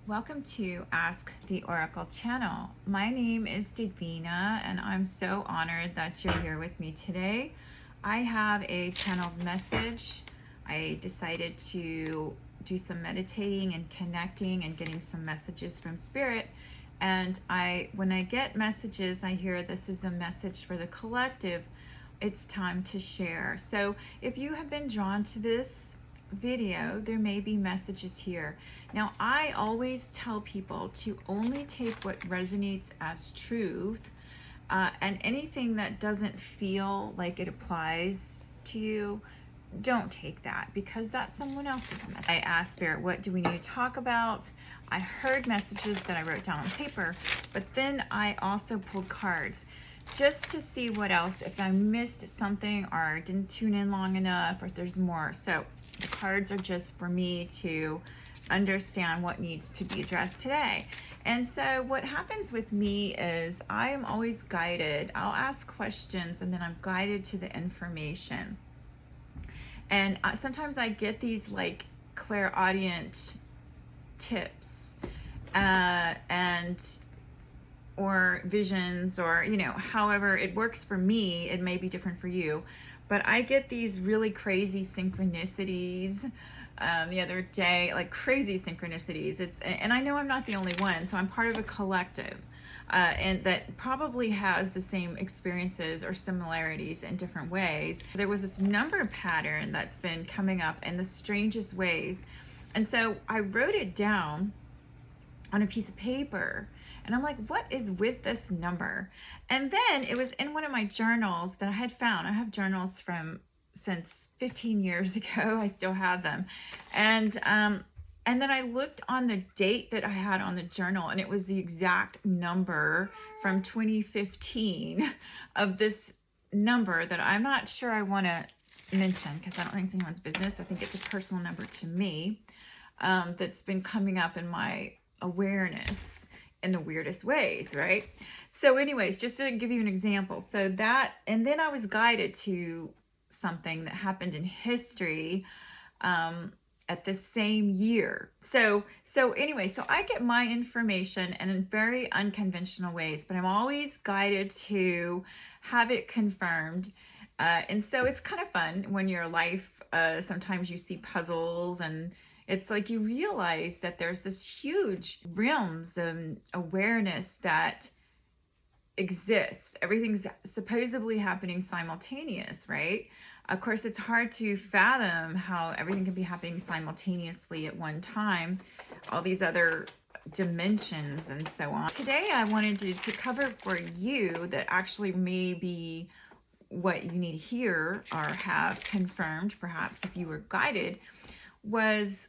Welcome to Ask the Oracle channel. My name is Davina and I'm so honored that you're here with me today. I have a channeled message. I decided to do some meditating and connecting and getting some messages from Spirit. And when I get messages, I hear this is a message for the collective. It's time to share. So if you have been drawn to this video, there may be messages here. Now, I always tell people to only take what resonates as truth, and anything that doesn't feel like it applies to you, don't take that, because that's someone else's message. I asked Spirit, what do we need to talk about? I heard messages that I wrote down on paper, but then I also pulled cards just to see what else, if I missed something or didn't tune in long enough, or if there's more. So the cards are just for me to understand what needs to be addressed today. And so what happens with me is I am always guided. I'll ask questions and then I'm guided to the information. And sometimes I get these like clairaudient tips or visions, or however it works for me. It may be different for you, but I get these really crazy synchronicities the other day, like crazy synchronicities. And I know I'm not the only one, so I'm part of a collective and that probably has the same experiences or similarities in different ways. There was this number pattern that's been coming up in the strangest ways, and so I wrote it down on a piece of paper. And I'm like, what is with this number? And then it was in one of my journals that I had found. I have journals from since 15 years ago. I still have them. And then I looked on the date that I had on the journal, and it was the exact number from 2015 of this number that I'm not sure I want to mention because I don't think it's anyone's business. I think it's a personal number to me that's been coming up in my awareness in the weirdest ways, right? So anyways, just to give you an example, so that, and then I was guided to something that happened in history at the same year. So anyway, so I get my information in very unconventional ways, but I'm always guided to have it confirmed. And so it's kind of fun when your life, sometimes you see puzzles, and it's like you realize that there's this huge realms of awareness that exists. Everything's supposedly happening simultaneous, right? Of course, it's hard to fathom how everything can be happening simultaneously at one time, all these other dimensions and so on. Today, I wanted to cover for you that actually may be what you need to hear or have confirmed, perhaps if you were guided, was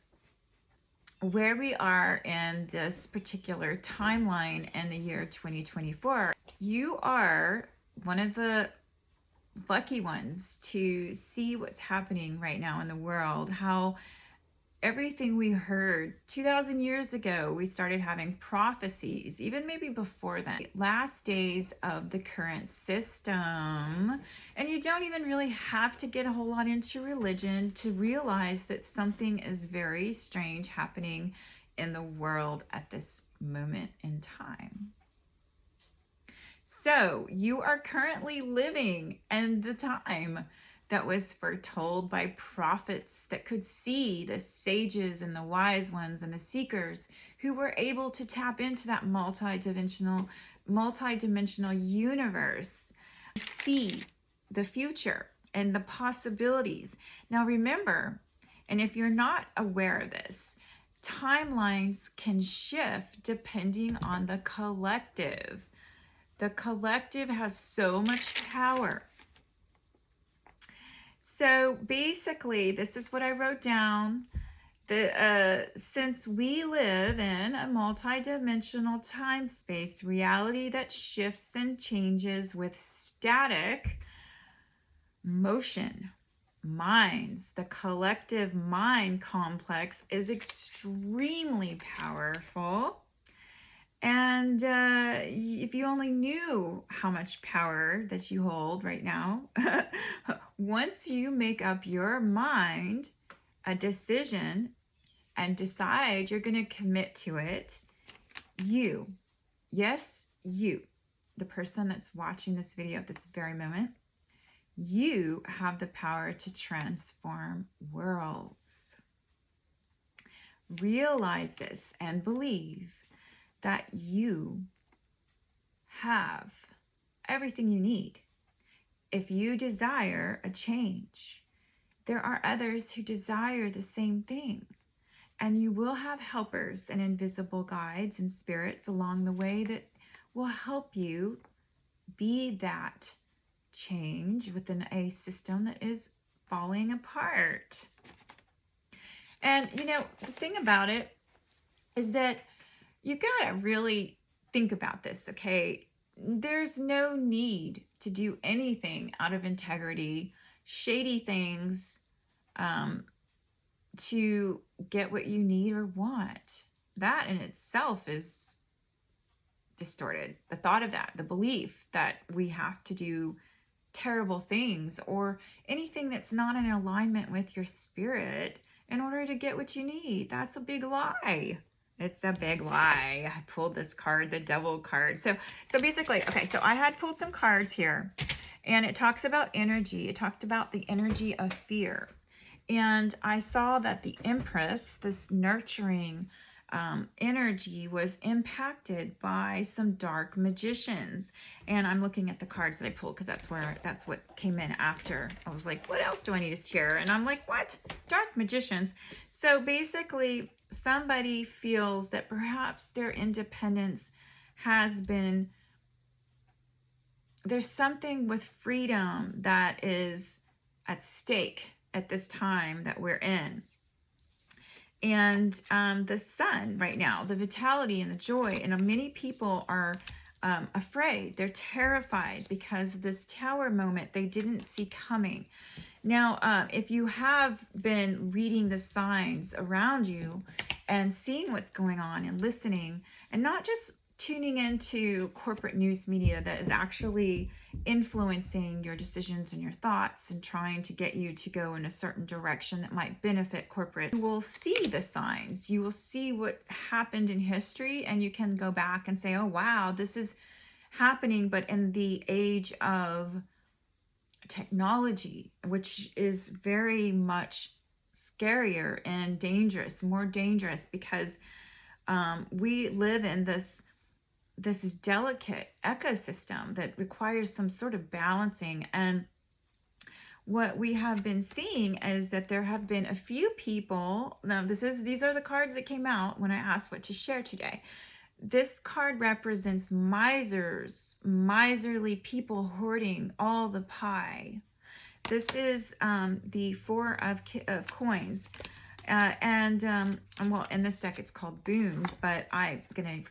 where we are in this particular timeline in the year 2024. You are one of the lucky ones to see what's happening right now in the world, how everything we heard 2,000 years ago, we started having prophecies, even maybe before then. Last days of the current system. And you don't even really have to get a whole lot into religion to realize that something is very strange happening in the world at this moment in time. So you are currently living in the time that was foretold by prophets that could see the sages and the wise ones and the seekers who were able to tap into that multidimensional universe, see the future and the possibilities. Now remember, and if you're not aware of this, timelines can shift depending on the collective. The collective has so much power. So basically, this is what I wrote down. Since we live in a multidimensional time-space reality that shifts and changes with static motion, minds, the collective mind complex is extremely powerful. And if you only knew how much power that you hold right now, once you make up your mind a decision and decide you're going to commit to it, you, yes, you, the person that's watching this video at this very moment, you have the power to transform worlds. Realize this and believe that you have everything you need. If you desire a change, there are others who desire the same thing. And you will have helpers and invisible guides and spirits along the way that will help you be that change within a system that is falling apart. And, you know, the thing about it is that you got to really think about this, okay? There's no need to do anything out of integrity, shady things, to get what you need or want. That in itself is distorted. The thought of that, the belief that we have to do terrible things or anything that's not in alignment with your spirit in order to get what you need. That's a big lie. It's a big lie. I pulled this card, the Devil card. So basically, okay, so I had pulled some cards here, and it talks about energy. It talked about the energy of fear. And I saw that the Empress, this nurturing energy, was impacted by some dark magicians. And I'm looking at the cards that I pulled because that's what came in after. I was like, what else do I need to share? And I'm like, what? Dark magicians. So basically, somebody feels that perhaps their independence has been, there's something with freedom that is at stake at this time that we're in. And the sun right now, the vitality and the joy, and many people are afraid. They're terrified because this tower moment they didn't see coming. Now, if you have been reading the signs around you and seeing what's going on and listening, and not just tuning into corporate news media that is actually influencing your decisions and your thoughts and trying to get you to go in a certain direction that might benefit corporate, you will see the signs. You will see what happened in history, and you can go back and say, oh, wow, this is happening, but in the age of technology, which is very much scarier and dangerous, more dangerous, because we live in this delicate ecosystem that requires some sort of balancing. And what we have been seeing is that there have been a few people. Now, these are the cards that came out when I asked what to share today. This card represents misers, miserly people hoarding all the pie. This is the Four of Coins. Well, in this deck it's called boons, but I'm gonna,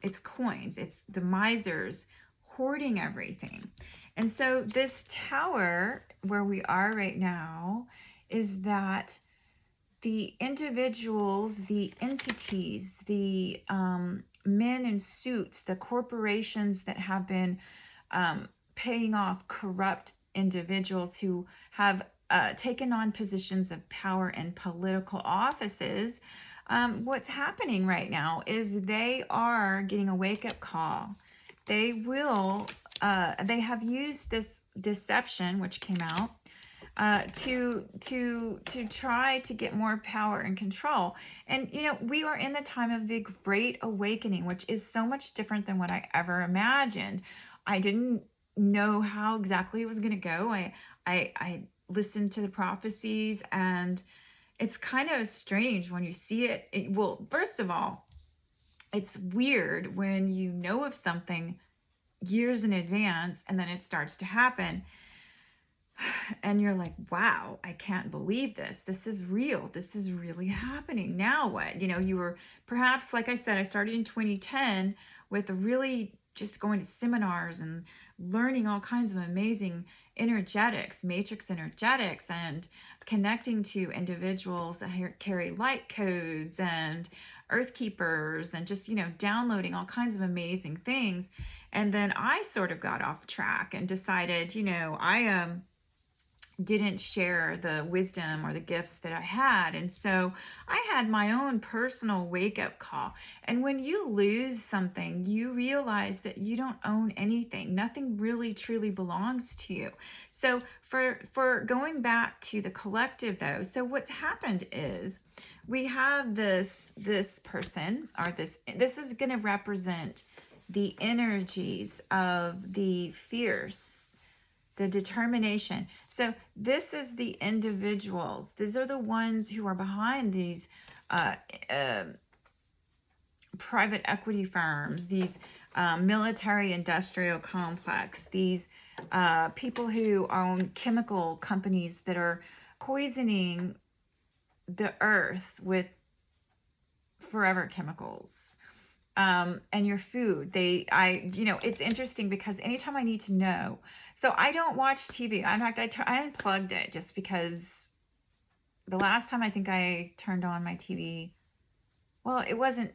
it's coins. It's the misers hoarding everything. And so this tower where we are right now is that the individuals, the entities, the men in suits, the corporations that have been paying off corrupt individuals who have taken on positions of power in political offices, what's happening right now is they are getting a wake-up call. They have used this deception, which came out, to try to get more power and control. And, we are in the time of the Great Awakening, which is so much different than what I ever imagined. I didn't know how exactly it was going to go. I listened to the prophecies, and it's kind of strange when you see it. Well, first of all, it's weird when you know of something years in advance and then it starts to happen. And you're like, wow, I can't believe this. This is real. This is really happening. Now what? You were perhaps, like I said, I started in 2010 with really just going to seminars and learning all kinds of amazing energetics, matrix energetics, and connecting to individuals that carry light codes and earth keepers, and just, downloading all kinds of amazing things. And then I sort of got off track and decided, didn't share the wisdom or the gifts that I had. And so I had my own personal wake-up call. And when you lose something, you realize that you don't own anything. Nothing really truly belongs to you. So for going back to the collective though, so what's happened is we have this person, or this is going to represent the energies of the fierce, the determination. So this is the individuals. These are the ones who are behind these private equity firms, these military industrial complex, these people who own chemical companies that are poisoning the earth with forever chemicals. And your food. It's interesting because anytime I need to know, so I don't watch TV. In fact, I unplugged it just because the last time I think I turned on my TV, well, it wasn't,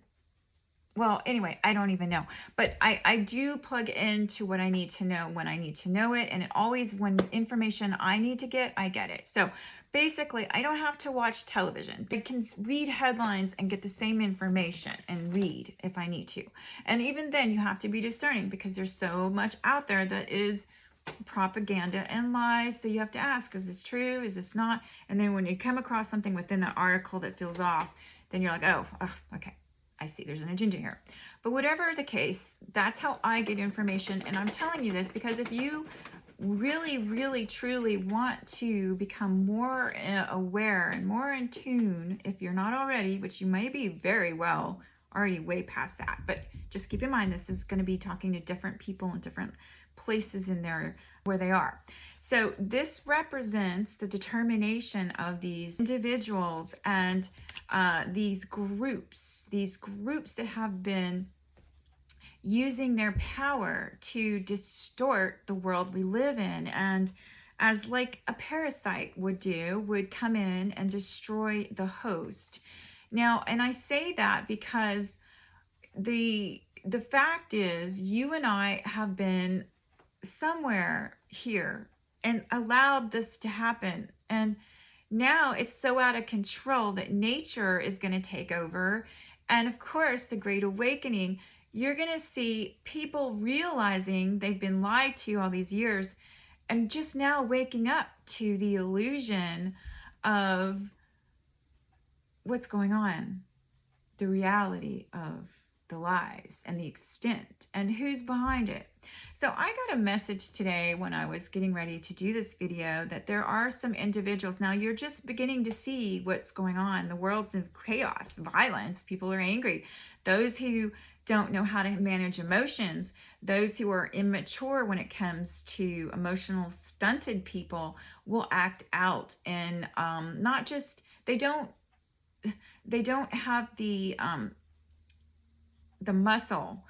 well, anyway, I don't even know. But I do plug into what I need to know when I need to know it. And it always, when information I need to get, I get it. So basically, I don't have to watch television. I can read headlines and get the same information and read if I need to. And even then, you have to be discerning because there's so much out there that is propaganda and lies. So you have to ask, is this true? Is this not? And then when you come across something within that article that feels off, then you're like, oh, okay. I see there's an agenda here. But whatever the case, that's how I get information. And I'm telling you this because if you really, really, truly want to become more aware and more in tune, if you're not already, which you may be very well already way past that, but just keep in mind, this is going to be talking to different people in different places in there where they are. So this represents the determination of these individuals and these groups that have been using their power to distort the world we live in, and as like a parasite would do, would come in and destroy the host. Now, and I say that because the fact is, you and I have been somewhere here and allowed this to happen, and now it's so out of control that nature is going to take over. And of course, the Great Awakening, you're going to see people realizing they've been lied to all these years and just now waking up to the illusion of what's going on, the reality of the lies and the extent and who's behind it. So I got a message today when I was getting ready to do this video that there are some individuals. Now you're just beginning to see what's going on. The world's in chaos, violence, people are angry. Those who don't know how to manage emotions, those who are immature when it comes to emotional stunted people will act out, and not just, they don't have the muscle.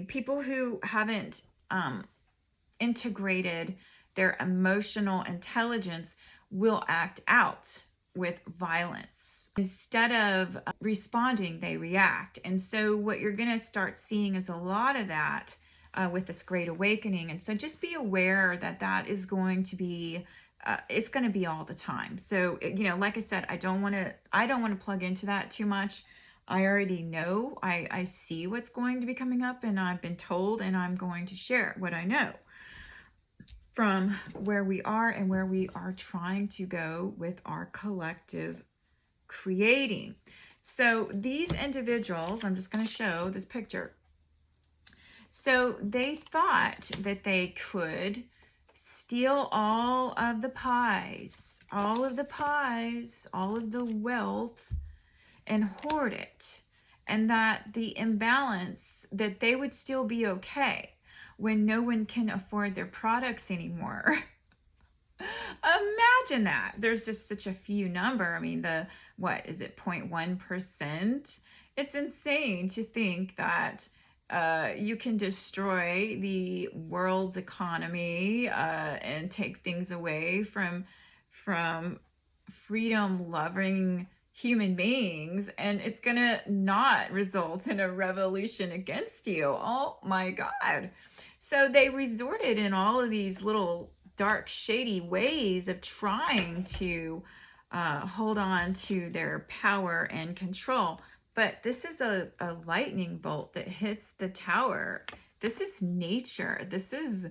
People who haven't integrated their emotional intelligence will act out with violence. Instead of responding, they react. And so what you're going to start seeing is a lot of that with this Great Awakening. And so just be aware that that is going to be it's going to be all the time. So, like I said, I don't want to plug into that too much. I already know, I see what's going to be coming up, and I've been told, and I'm going to share what I know from where we are and where we are trying to go with our collective creating. So these individuals, I'm just going to show this picture. So they thought that they could steal all of the pies, all of the wealth, and hoard it, and that the imbalance, that they would still be okay when no one can afford their products anymore. Imagine that. There's just such a few number. I mean, what is it, 0.1%? It's insane to think that you can destroy the world's economy and take things away from freedom-loving human beings, and it's gonna not result in a revolution against you. Oh my God. So they resorted in all of these little dark, shady ways of trying to hold on to their power and control. But this is a lightning bolt that hits the tower. This is nature. This is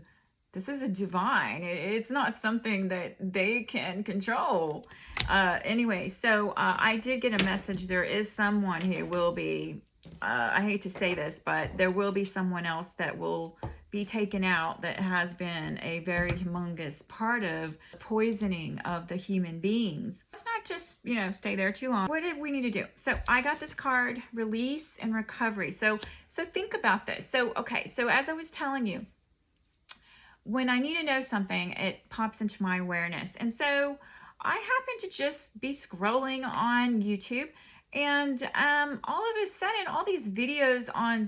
a divine. It's not something that they can control. Anyway, so I did get a message. There is someone who will be, I hate to say this, but there will be someone else that will be taken out that has been a very humongous part of poisoning of the human beings. Let's not just, stay there too long. What did we need to do? So I got this card, release and recovery. So think about this. So as I was telling you, when I need to know something, it pops into my awareness. And so I happen to just be scrolling on YouTube, and all of a sudden, all these videos on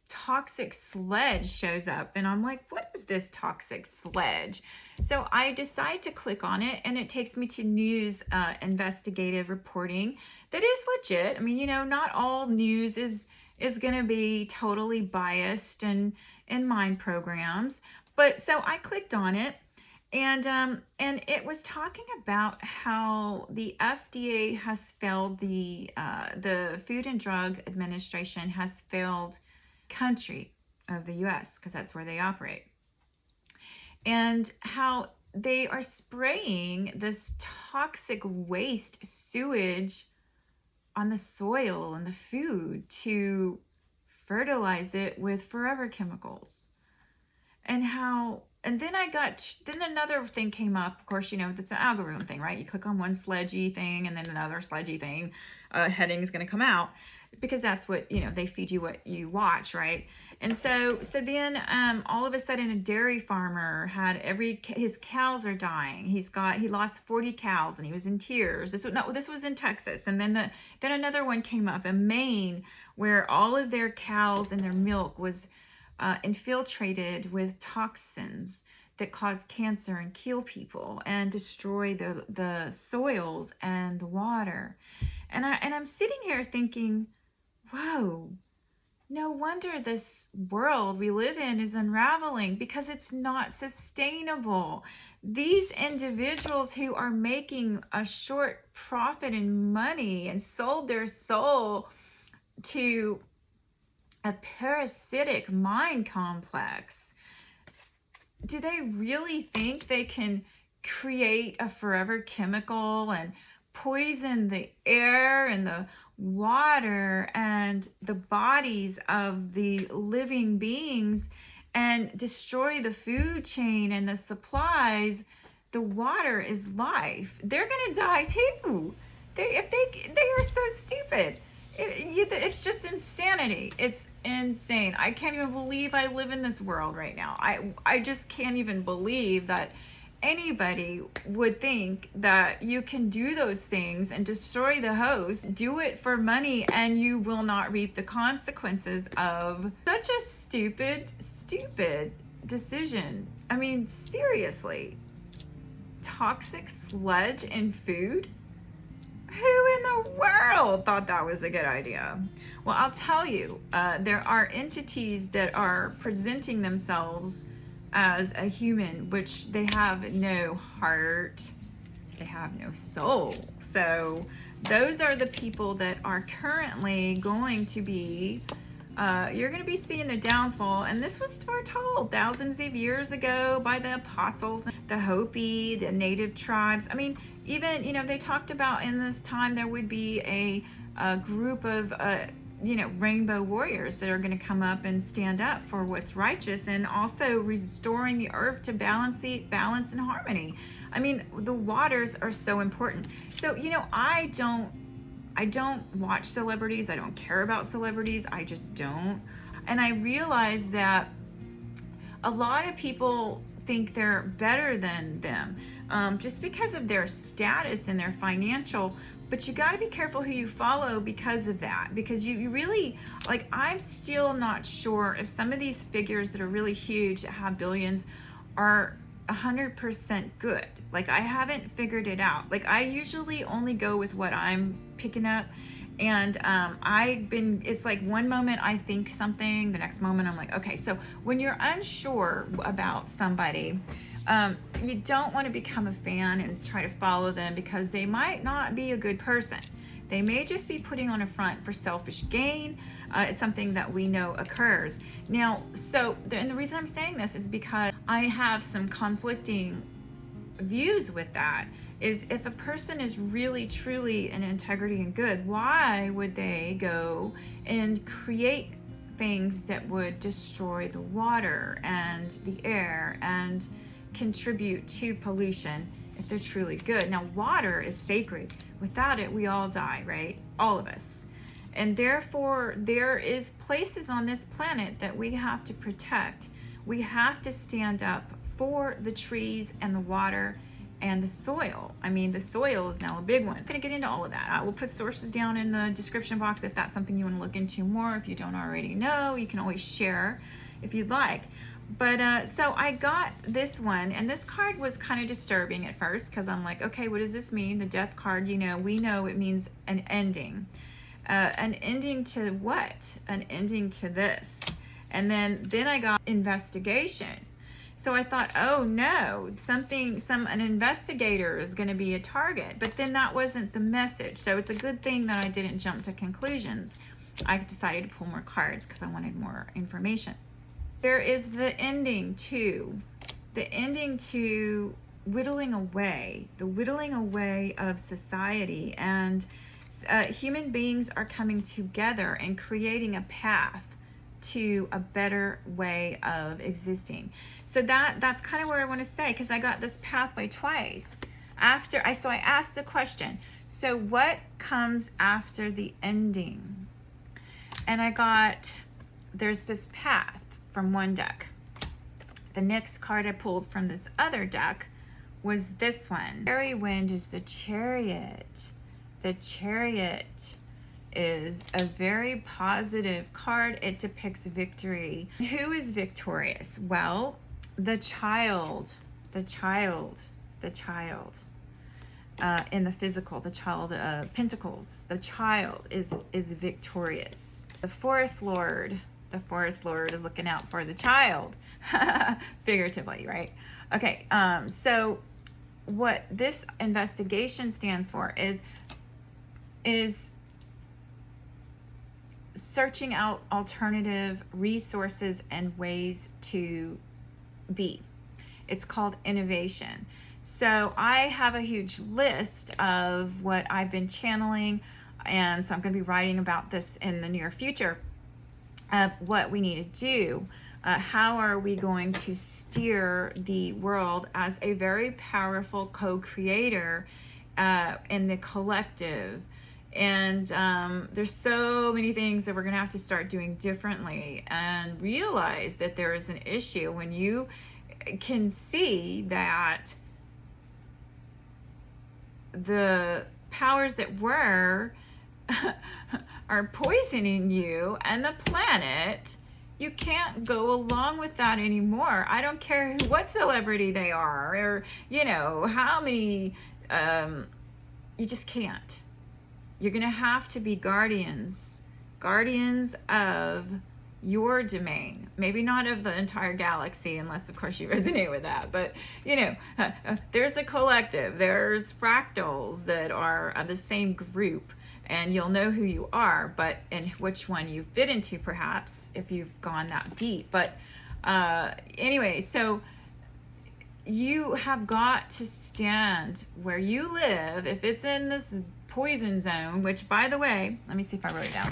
toxic sludge shows up, and I'm like, what is this toxic sludge? So I decide to click on it, and it takes me to news investigative reporting that is legit. I mean, not all news is going to be totally biased and mind programs. But so I clicked on it, and it was talking about how the FDA has failed, the Food and Drug Administration has failed country of the US, because that's where they operate, and how they are spraying this toxic waste sewage on the soil and the food to fertilize it with forever chemicals. And then another thing came up. Of course, that's an algorithm thing, right? You click on one sludgy thing, and then another sludgy thing, heading is going to come out, because that's what, they feed you what you watch, right? And so then all of a sudden, a dairy farmer had his cows are dying. He lost 40 cows, and he was in tears. This was in Texas. And then another one came up in Maine, where all of their cows and their milk was infiltrated with toxins that cause cancer and kill people and destroy the soils and the water. And I'm sitting here thinking, whoa, no wonder this world we live in is unraveling, because it's not sustainable. These individuals who are making a short profit in money and sold their soul to a parasitic mind complex, do they really think they can create a forever chemical and poison the air and the water and the bodies of the living beings and destroy the food chain and the supplies? The water is life. They're gonna die too. They are so stupid. It's just insanity. It's insane. I can't even believe I live in this world right now. I just can't even believe that anybody would think that you can do those things and destroy the host, do it for money, and you will not reap the consequences of such a stupid decision. I mean, seriously. Toxic sludge in food? Who in the world thought that was a good idea? Well, I'll tell you, there are entities that are presenting themselves as a human, which they have no heart, they have no soul. So those are the people that are currently going to be, you're going to be seeing their downfall. And this was foretold thousands of years ago by the apostles, the Hopi, the native tribes. I mean, even, they talked about in this time there would be a group of, rainbow warriors that are going to come up and stand up for what's righteous, and also restoring the earth to balance and harmony. I mean, the waters are so important. So, I don't watch celebrities. I don't care about celebrities. I just don't. And I realize that a lot of people think they're better than them, just because of their status and their financial. But you got to be careful who you follow because of that, because you really, like, I'm still not sure if some of these figures that are really huge, that have billions, are 100% good. Like, I haven't figured it out. Like, I usually only go with what I'm picking up. And it's like one moment I think something, the next moment I'm like, okay. So when you're unsure about somebody, You don't want to become a fan and try to follow them, because they might not be a good person. They may just be putting on a front for selfish gain. It's something that we know occurs. Now, and the reason I'm saying this is because I have some conflicting views with that. Is if a person is really truly in integrity and good, why would they go and create things that would destroy the water and the air and contribute to pollution if they're truly good? Now, water is sacred. Without it, we all die, right? All of us. And therefore, there is places on this planet that we have to protect. We have to stand up for the trees and the water and the soil. I mean, the soil is now a big one. I'm gonna get into all of that. I will put sources down in the description box if that's something you want to look into more. If you don't already know, you can always share if you'd like. But so I got this one, and this card was kind of disturbing at first, because I'm like, okay, what does this mean? The death card, you know, we know it means an ending. An ending to what? An ending to this. And then I got investigation. So I thought, oh no, an investigator is going to be a target. But then that wasn't the message. So it's a good thing that I didn't jump to conclusions. I decided to pull more cards because I wanted more information. There is the ending to whittling away, the whittling away of society, and human beings are coming together and creating a path to a better way of existing. So that's kind of where I want to say, because I got this pathway twice. So I asked the question, so what comes after the ending? And I got, there's this path from one deck. The next card I pulled from this other deck was this one. Fairy wind is the Chariot. The Chariot is a very positive card. It depicts victory. Who is victorious? Well, the child in the physical, the child of Pentacles. The child is victorious. The Forest Lord is looking out for the child, figuratively, right? Okay, so what this investigation stands for is searching out alternative resources and ways to be. It's called innovation. So I have a huge list of what I've been channeling, and so I'm going to be writing about this in the near future of what we need to do. How are we going to steer the world as a very powerful co-creator in the collective? And there's so many things that we're going to have to start doing differently, and realize that there is an issue when you can see that the powers that were are poisoning you and the planet. You can't go along with that anymore. I don't care what celebrity they are, or you know how many, you just can't. You're gonna have to be guardians of your domain, maybe not of the entire galaxy, unless of course you resonate with that, but you know, there's a collective, there's fractals that are of the same group, and you'll know who you are, but and which one you fit into, perhaps, if you've gone that deep. But anyway, so you have got to stand where you live. If it's in this poison zone, which, by the way, let me see if I wrote it down.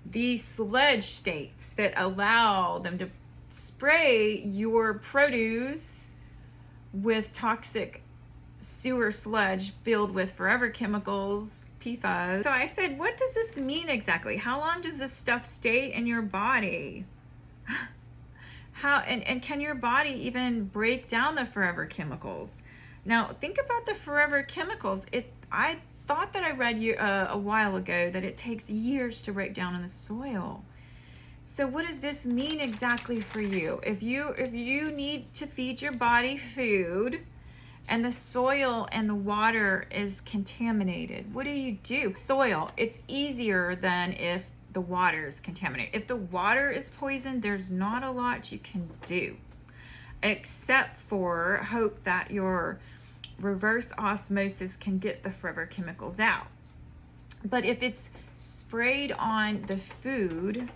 The sludge states that allow them to spray your produce with toxic sewer sludge filled with forever chemicals, PFAS. So I said, what does this mean exactly? How long does this stuff stay in your body? How and can your body even break down the forever chemicals? Now think about the forever chemicals. I thought that I read a while ago that it takes years to break down in the soil. So what does this mean exactly for you? If you need to feed your body food and the soil and the water is contaminated, what do? Soil, it's easier than if the water is contaminated. If the water is poisoned, there's not a lot you can do. except for hope that your reverse osmosis can get the forever chemicals out. But if it's sprayed on the food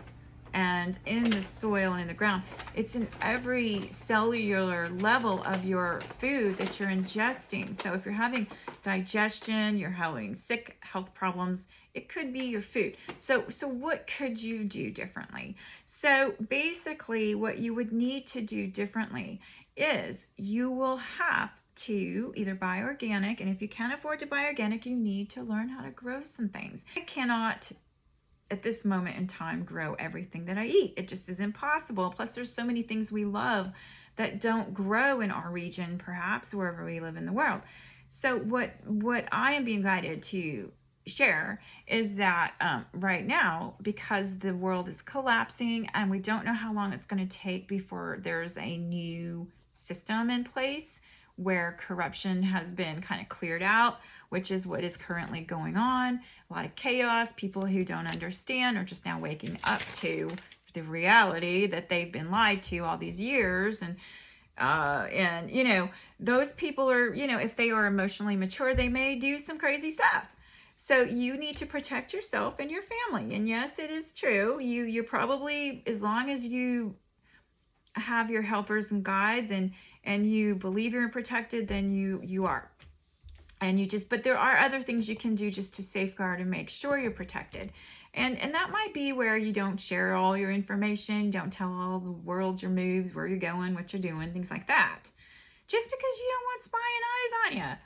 and in the soil and in the ground, it's in every cellular level of your food that you're ingesting. So if you're having digestion, you're having sick health problems, it could be your food. So what could you do differently? So basically what you would need to do differently is you will have to either buy organic, and if you can't afford to buy organic, you need to learn how to grow some things. I cannot at this moment in time grow everything that I eat. It just is impossible. Plus there's so many things we love that don't grow in our region, perhaps wherever we live in the world. So what I am being guided to share is that right now, because the world is collapsing and we don't know how long it's going to take before there's a new system in place where corruption has been kind of cleared out, which is what is currently going on. A lot of chaos, people who don't understand are just now waking up to the reality that they've been lied to all these years. And you know, those people are, you know, if they are emotionally mature, they may do some crazy stuff. So you need to protect yourself and your family. And yes, it is true. You're probably, as long as you have your helpers and guides and you believe you're protected, then you are. And you just, but there are other things you can do just to safeguard and make sure you're protected. And that might be where you don't share all your information, don't tell all the world your moves, where you're going, what you're doing, things like that. Just because you don't want spying eyes on you.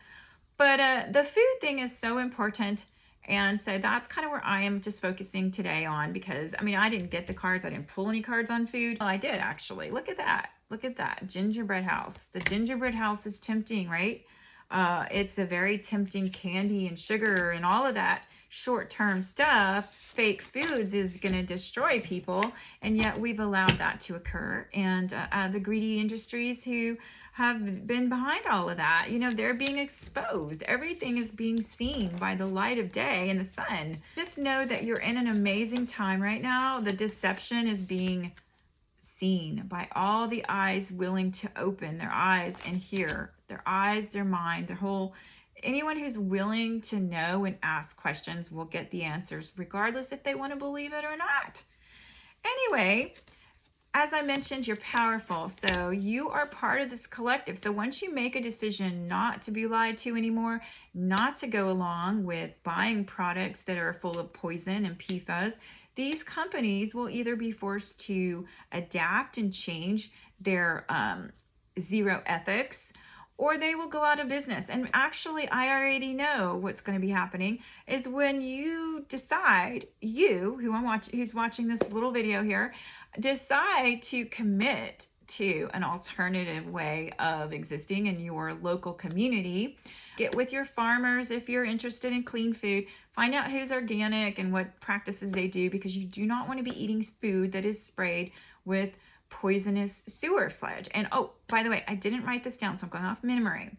But the food thing is so important. And so that's kind of where I am just focusing today on, because I mean, I didn't get the cards. I didn't pull any cards on food. Well, I did actually. Look at that. Look at that. Gingerbread house. The gingerbread house is tempting, right? It's a very tempting candy and sugar and all of that short-term stuff. Fake foods is going to destroy people. And yet we've allowed that to occur. And the greedy industries who have been behind all of that, you know, they're being exposed. Everything is being seen by the light of day and the sun. Just know that you're in an amazing time right now. The deception is being seen by all the eyes willing to open their eyes and hear, their eyes, their mind, their whole, anyone who's willing to know and ask questions will get the answers, regardless if they want to believe it or not. Anyway, as I mentioned, you're powerful. So you are part of this collective. So once you make a decision not to be lied to anymore, not to go along with buying products that are full of poison and PFAS, these companies will either be forced to adapt and change their zero ethics, or they will go out of business. And actually, I already know what's going to be happening is when you decide, who's watching this little video here, decide to commit to an alternative way of existing in your local community. Get with your farmers if you're interested in clean food. Find out who's organic and what practices they do, because you do not want to be eating food that is sprayed with poisonous sewer sludge. And oh, by the way, I didn't write this down, so I'm going off memory.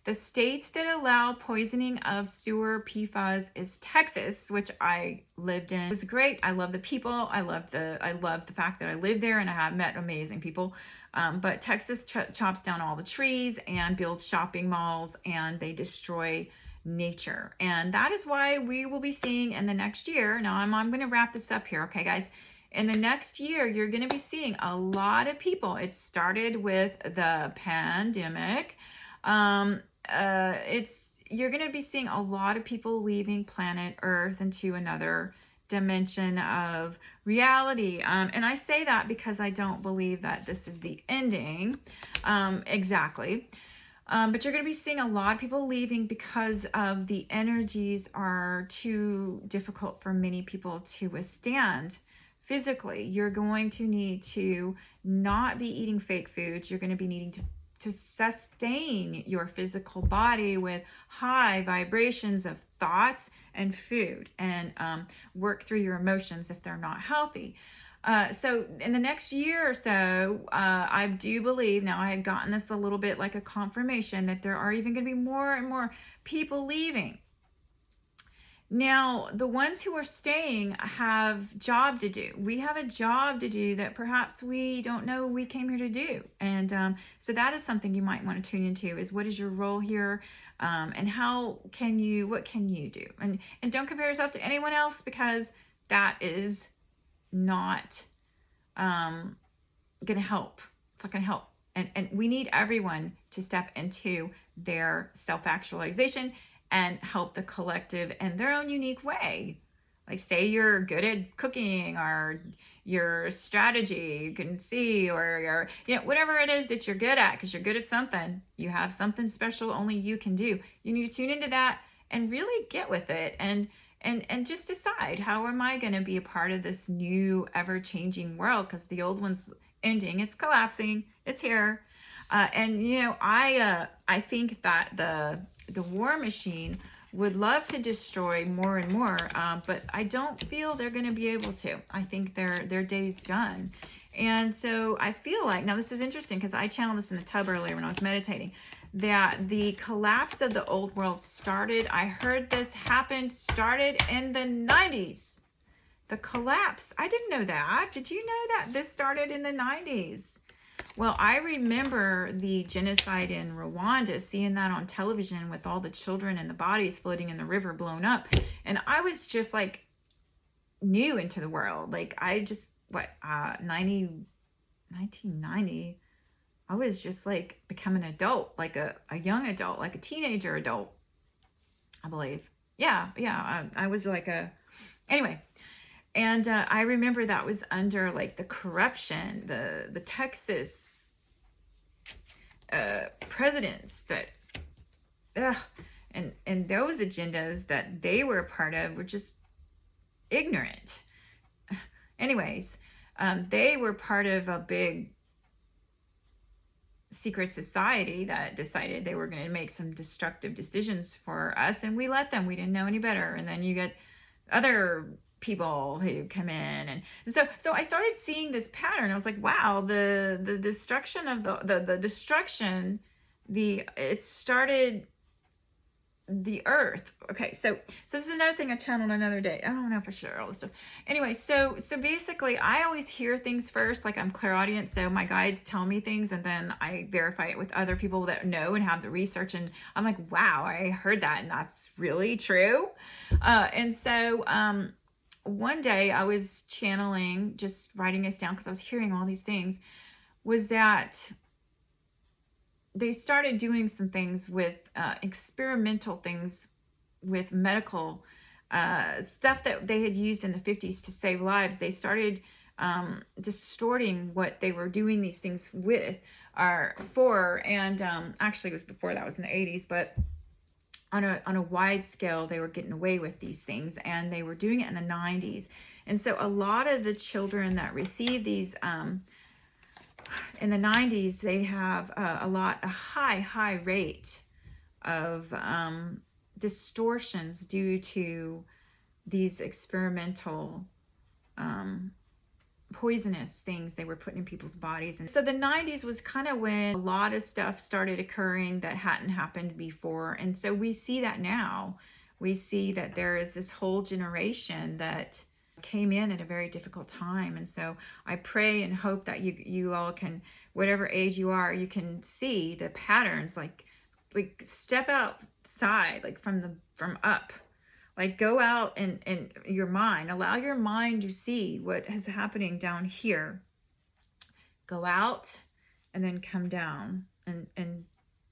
The states that allow poisoning of sewer PFAS is Texas, which I lived in. It was great. I love the people. I love the fact that I lived there and I have met amazing people. But Texas chops down all the trees and builds shopping malls, and they destroy nature. And that is why we will be seeing in the next year. Now I'm going to wrap this up here. Okay, guys. In the next year, you're going to be seeing a lot of people. It started with the pandemic. You're going to be seeing a lot of people leaving planet Earth into another dimension of reality. And I say that because I don't believe that this is the ending exactly. But you're going to be seeing a lot of people leaving because of the energies are too difficult for many people to withstand. Physically, you're going to need to not be eating fake foods. You're going to be needing to sustain your physical body with high vibrations of thoughts and food, and work through your emotions if they're not healthy. So in the next year or so, I do believe, now I had gotten this a little bit like a confirmation, that there are even going to be more and more people leaving. Now, the ones who are staying have job to do. We have a job to do that perhaps we don't know we came here to do. And so that is something you might want to tune into, is what is your role here, and what can you do? And don't compare yourself to anyone else, because that is not going to help. It's not going to help. And we need everyone to step into their self-actualization and help the collective in their own unique way. Like, say you're good at cooking, or your strategy you can see, or your, whatever it is that you're good at, because you're good at something. You have something special only you can do. You need to tune into that and really get with it, and just decide, how am I going to be a part of this new ever-changing world? Because the old one's ending, it's collapsing, it's here. I think that the war machine would love to destroy more and more, but I don't feel they're going to be able to. I think their day's done. And so I feel like, now this is interesting, because I channeled this in the tub earlier when I was meditating, that the collapse of the old world started in the 90s. The collapse, I didn't know that. Did you know that this started in the 90s? Well, I remember the genocide in Rwanda, seeing that on television with all the children and the bodies floating in the river blown up. And I was just like new into the world. Like, I just, 1990, I was just like becoming an adult, like a young adult, like a teenager adult, I believe. Yeah. I was like anyway. And I remember that was under like the corruption, the Texas presidents that, and those agendas that they were a part of were just ignorant. Anyways, they were part of a big secret society that decided they were going to make some destructive decisions for us, and we let them. We didn't know any better. And then you get other people who come in, and so I started seeing this pattern. I was like, wow, the destruction of the destruction, it started the earth. Okay, so this is another thing I channeled another day. I don't know for sure all this stuff. Anyway, so basically, I always hear things first. Like, I'm clairaudient, so my guides tell me things, and then I verify it with other people that know and have the research, and I'm like, wow, I heard that, and that's really true. And so one day I was channeling, just writing this down because I was hearing all these things, was that they started doing some things with experimental things with medical stuff that they had used in the 50s to save lives. They started distorting what they were doing these things with or for, and actually it was before that, was in the 80s, but on a wide scale, they were getting away with these things, and they were doing it in the 90s. And so a lot of the children that receive these in the 90s, they have a high rate of distortions due to these experimental poisonous things they were putting in people's bodies. And so the 90s was kind of when a lot of stuff started occurring that hadn't happened before. And so we see that now. We see that there is this whole generation that came in at a very difficult time. And so I pray and hope that you all can, whatever age you are, you can see the patterns, like step outside, like from up. Like, go out and your mind, allow your mind to see what is happening down here. Go out and then come down and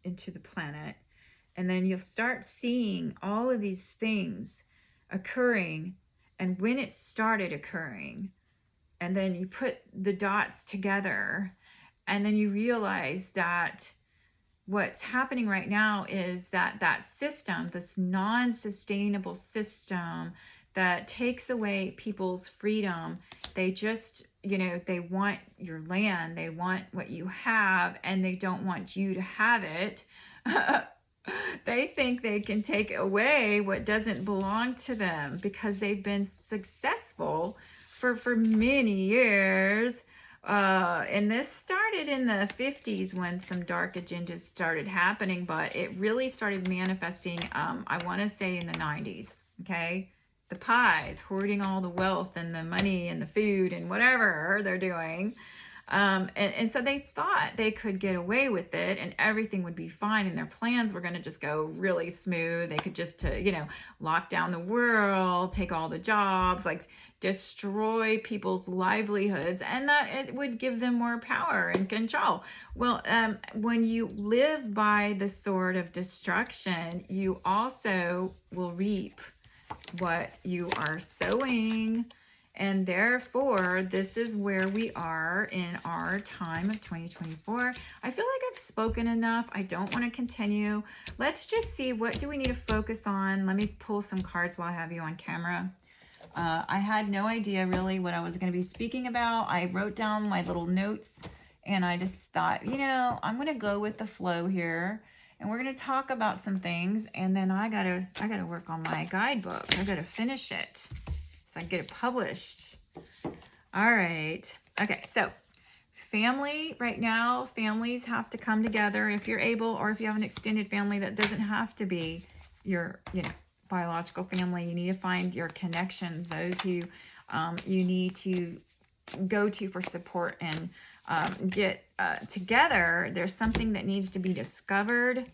into the planet. And then you'll start seeing all of these things occurring and when it started occurring. And then you put the dots together, and then you realize that what's happening right now is that system, this non-sustainable system that takes away people's freedom, they just, they want your land, they want what you have, and they don't want you to have it. They think they can take away what doesn't belong to them because they've been successful for many years. And this started in the 50s when some dark agendas started happening, but it really started manifesting, I want to say in the 90s. Okay. the pies, hoarding all the wealth and the money and the food and whatever they're doing. And so they thought they could get away with it and everything would be fine and their plans were going to just go really smooth. They could just, lock down the world, take all the jobs, like destroy people's livelihoods, and that it would give them more power and control. Well, when you live by the sword of destruction, you also will reap what you are sowing. And therefore, this is where we are in our time of 2024. I feel like I've spoken enough. I don't want to continue. Let's just see, what do we need to focus on? Let me pull some cards while I have you on camera. I had no idea really what I was going to be speaking about. I wrote down my little notes and I just thought, I'm going to go with the flow here. And we're going to talk about some things. And then I gotta work on my guidebook. I got to finish it so I can get it published. All right. Okay. So family right now, families have to come together if you're able, or if you have an extended family that doesn't have to be your, biological family. You need to find your connections, those who you need to go to for support and get together. There's something that needs to be discovered.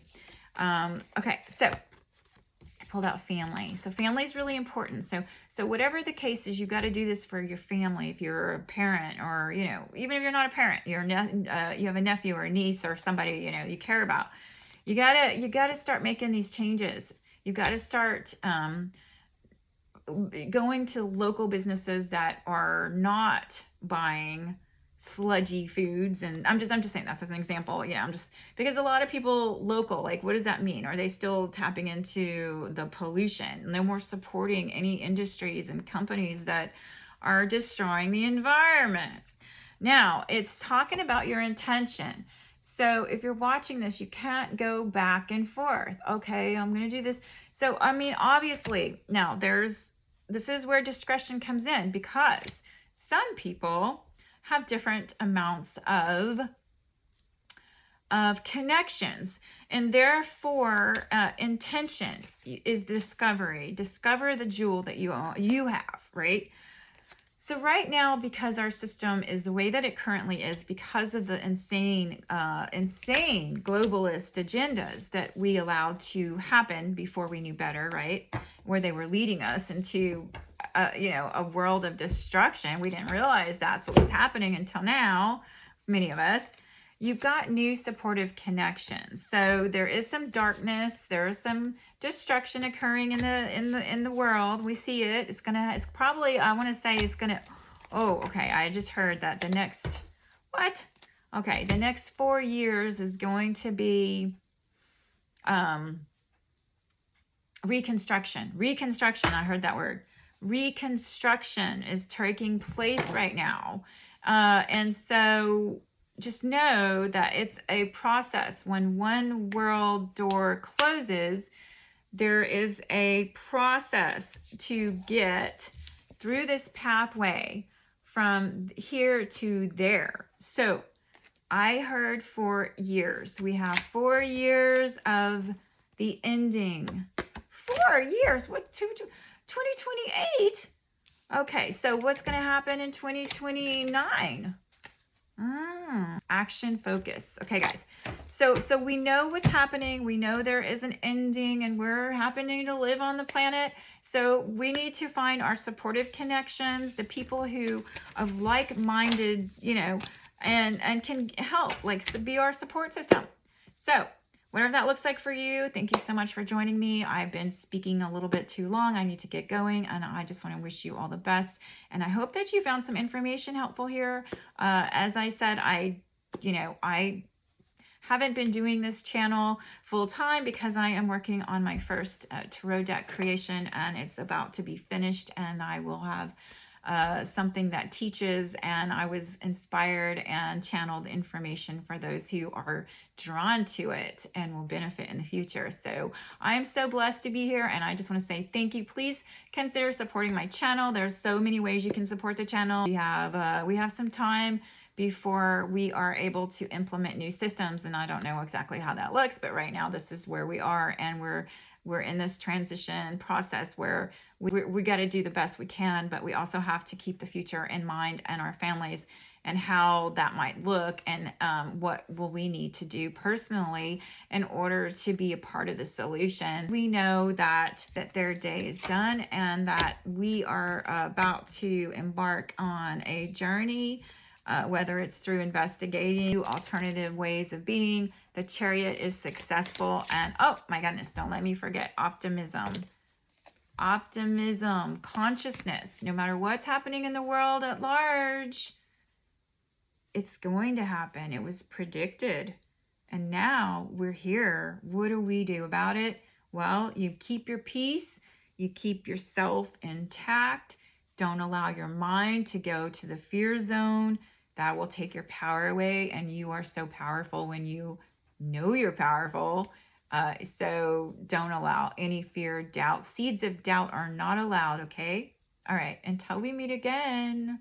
Okay, so I pulled out family. So family is really important. So whatever the case is, you got to do this for your family. If you're a parent, or even if you're not a parent, you have a nephew or a niece or somebody you care about. You gotta start making these changes. You've got to start going to local businesses that are not buying sludgy foods. And I'm just saying that's as an example. Because a lot of people local, like, what does that mean? Are they still tapping into the pollution? No more supporting any industries and companies that are destroying the environment. Now, it's talking about your intention. So if you're watching this, you can't go back and forth. Okay, I'm going to do this. So, obviously, now this is where discretion comes in, because some people have different amounts of connections, and therefore intention is discovery. Discover the jewel that you have, right? So right now, because our system is the way that it currently is, because of the insane globalist agendas that we allowed to happen before we knew better, right? Where they were leading us into, a world of destruction. We didn't realize that's what was happening until now, many of us. You've got new supportive connections. So there is some darkness. There is some destruction occurring in the world. We see it. It's probably, I want to say it's gonna. Oh, okay. I just heard that the next, what? Okay, the next 4 years is going to be reconstruction. Reconstruction. I heard that word. Reconstruction is taking place right now, and so just know that it's a process. When one world door closes, there is a process to get through this pathway from here to there. So I heard 4 years. We have 4 years of the ending. 4 years? What, 2028? Okay, so what's going to happen in 2029? Action focus. Okay, guys. So we know what's happening. We know there is an ending, and we're happening to live on the planet. So we need to find our supportive connections, the people who of like-minded, and can help, like, be our support system. So whatever that looks like for you, thank you so much for joining me. I've been speaking a little bit too long. I need to get going, and I just want to wish you all the best. And I hope that you found some information helpful here. As I said, I haven't been doing this channel full time because I am working on my first tarot deck creation, and it's about to be finished, and I will have something that teaches, and I was inspired and channeled information for those who are drawn to it and will benefit in the future. So I am so blessed to be here, and I just want to say thank you. Please consider supporting my channel. There's so many ways you can support the channel. We have some time before we are able to implement new systems, and I don't know exactly how that looks, but right now this is where we are, and we're we're in this transition process where we got to do the best we can, but we also have to keep the future in mind and our families and how that might look, and what will we need to do personally in order to be a part of the solution. We know that their day is done and that we are about to embark on a journey, whether it's through investigating alternative ways of being. The Chariot is successful, and oh my goodness, don't let me forget optimism. Optimism, consciousness, no matter what's happening in the world at large, it's going to happen. It was predicted. And now we're here. What do we do about it? Well, you keep your peace. You keep yourself intact. Don't allow your mind to go to the fear zone. That will take your power away. And you are so powerful when you know you're powerful. So don't allow any fear, doubt. Seeds of doubt are not allowed, okay? All right. Until we meet again.